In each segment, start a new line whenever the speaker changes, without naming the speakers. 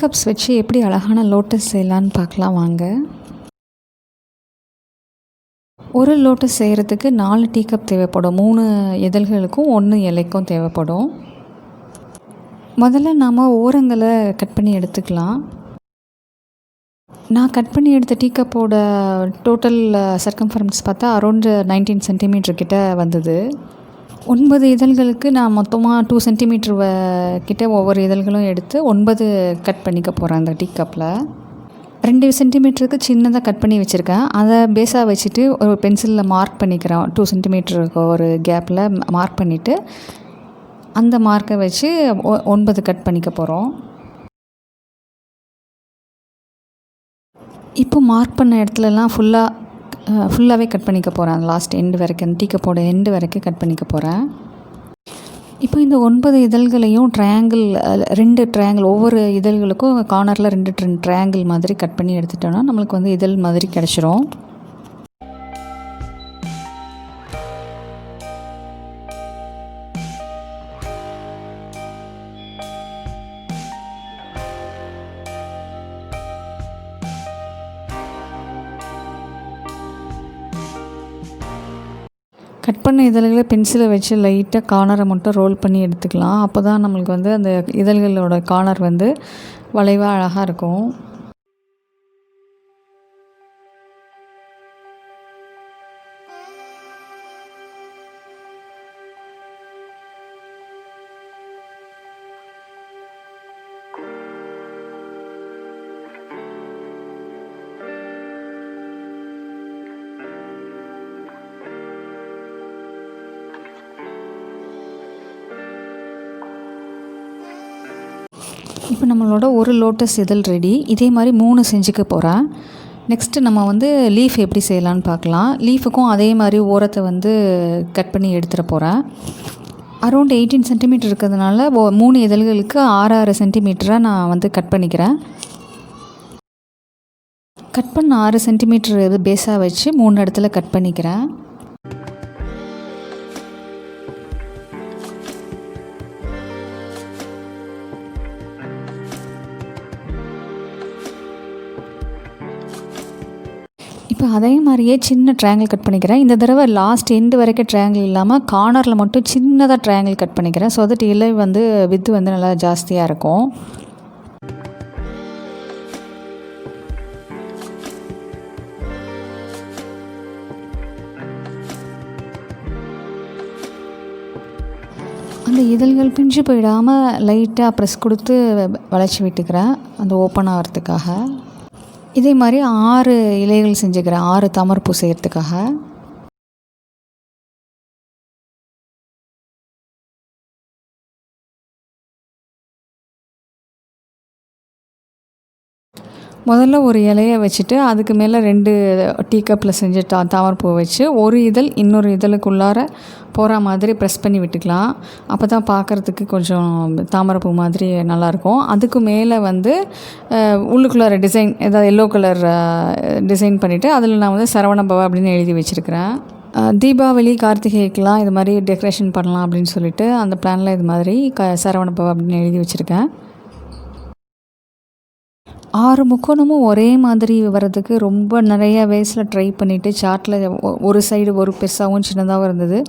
Cups வச்சு எப்படி அழகான லோட்டஸ் செய்யலான்னு பார்க்கலாம் வாங்க. ஒரு லோட்டஸ் செய்கிறதுக்கு 4 டீ கப் தேவைப்படும். 3 இதழ்களுக்கும் 1 இலைக்கும் தேவைப்படும். முதல்ல நாம் ஓரங்களை கட் பண்ணி எடுத்துக்கலாம். நான் கட் பண்ணி எடுத்த டீ கப்போட டோட்டல் சர்க்கம்ஃபரன்ஸ் பார்த்தா அரௌண்ட் 19 சென்டிமீட்டர் கிட்ட வந்தது. 9 இதழ்களுக்கு நான் மொத்தமாக 2 சென்டிமீட்டர் கிட்ட ஒவ்வொரு இதழ்களும் எடுத்து 9 கட் பண்ணிக்க போகிறேன். அந்த டீ கப்பில் 2 சென்டிமீட்டருக்கு சின்னதாக கட் பண்ணி வச்சுருக்கேன். அதை பேஸாக வச்சுட்டு ஒரு பென்சிலில் மார்க் பண்ணிக்கிறேன். 2 சென்டிமீட்டருக்கு ஒரு கேப்பில் மார்க் பண்ணிவிட்டு அந்த மார்க்கை வச்சு 9 கட் பண்ணிக்க போகிறோம். இப்போ மார்க் பண்ண இடத்துலலாம் ஃபுல்லாகவே கட் பண்ணிக்க போகிறேன். லாஸ்ட் எண்டு வரைக்கும், டீ கப்போட எண்டு வரைக்கும் கட் பண்ணிக்க போகிறேன். இப்போ இந்த 9 இதழ்களையும் 2 ட்ரையாங்கிள், ஒவ்வொரு இதழ்களுக்கும் கார்னரில் 2 ட்ரையாங்கிள் மாதிரி கட் பண்ணி எடுத்துட்டோன்னா நம்மளுக்கு வந்து இதழ் மாதிரி கிடச்சிரும். கட் பண்ண இதழ்களை பென்சிலை வச்சு லைட்டாக கார்னரை மட்டும் ரோல் பண்ணி எடுத்துக்கலாம். அப்போ தான் நம்மளுக்கு வந்து அந்த இதழ்களோட கார்னர் வந்து வளைவாக அழகாக இருக்கும். இப்போ நம்மளோட ஒரு லோட்டஸ் இதழ் ரெடி. இதே மாதிரி 3 செஞ்சுக்க போகிறேன். நெக்ஸ்ட்டு நம்ம வந்து லீஃப் எப்படி செய்யலான்னு பார்க்கலாம். லீஃபுக்கும் அதே மாதிரி ஓரத்தை வந்து கட் பண்ணி எடுத்துகிற போகிறேன். அரௌண்ட் 18 சென்டிமீட்டர் இருக்கிறதுனால 3 இதழ்களுக்கு 6 சென்டிமீட்டராக நான் வந்து கட் பண்ணிக்கிறேன். கட் பண்ண 6 சென்டிமீட்டர் இது பேஸாக வச்சு 3 இடத்துல கட் பண்ணிக்கிறேன். இப்போ அதே மாதிரியே சின்ன ட்ரையாங்கிள் கட் பண்ணிக்கிறேன். இந்த தடவை லாஸ்ட் எண்டு வரைக்கும் ட்ரையாங்கிள் இல்லாமல் கார்னரில் மட்டும் சின்னதாக ட்ரையாங்கிள் கட் பண்ணிக்கிறேன். ஸோ தட் இலை வந்து வித்து வந்து நல்லா ஜாஸ்தியாக இருக்கும். அந்த இதழ்கள் பிஞ்சு போயிடாமல் லைட்டாக ப்ரெஸ் கொடுத்து வளைச்சி விட்டுக்கிறேன், அந்த ஓப்பன் ஆகிறதுக்காக. இதே மாதிரி 6 இலைகள் செஞ்சுக்கிறேன், 6 தாமரைப்பூ செய்கிறதுக்காக. முதல்ல ஒரு இலையை வச்சுட்டு அதுக்கு மேலே 2 டீ கப்பில் செஞ்ச தாமரைப்பூ வச்சு ஒரு இதழ் இன்னொரு இதழுக்குள்ளார போகிற மாதிரி ப்ரெஸ் பண்ணி விட்டுக்கலாம். அப்போ தான் பார்க்குறதுக்கு கொஞ்சம் தாமரைப்பூ மாதிரி நல்லாயிருக்கும். அதுக்கு மேலே வந்து உள்ளுக்குள்ளார டிசைன் ஏதாவது எல்லோ கலர் டிசைன் பண்ணிவிட்டு அதில் நான் வந்து சரவணபவா அப்படின்னு எழுதி வச்சுருக்கிறேன். தீபாவளி கார்த்திகைக்கெலாம் இது மாதிரி டெக்கரேஷன் பண்ணலாம் அப்படின்னு சொல்லிட்டு அந்த பிளானில் இது மாதிரி சரவணபவா அப்படின்னு எழுதி வச்சுருக்கேன். 6 முக்கோணமும் ஒரே மாதிரி வர்றதுக்கு ரொம்ப நிறைய வேஸில் ட்ரை பண்ணிவிட்டு சார்ட்டில் ஒரு சைடு ஒரு பெருசாகவும் சின்னதாகவும் இருந்தது.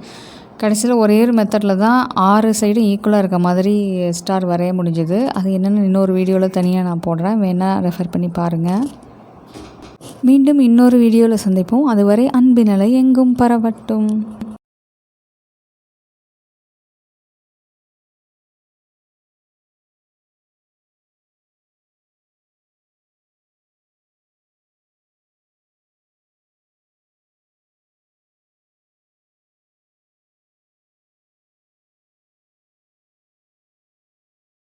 கடைசியில் ஒரே ஒரு மெத்தடில் தான் 6 சைடும் ஈக்குவலாக இருக்க மாதிரி ஸ்டார் வரைய முடிஞ்சது. அது என்னென்னு இன்னொரு வீடியோவில் தனியாக நான் போடுறேன், வேணால் ரெஃபர் பண்ணி பாருங்கள். மீண்டும் இன்னொரு வீடியோவில் சந்திப்போம். அதுவரை அன்பின் அலை எங்கும் பரவட்டும்.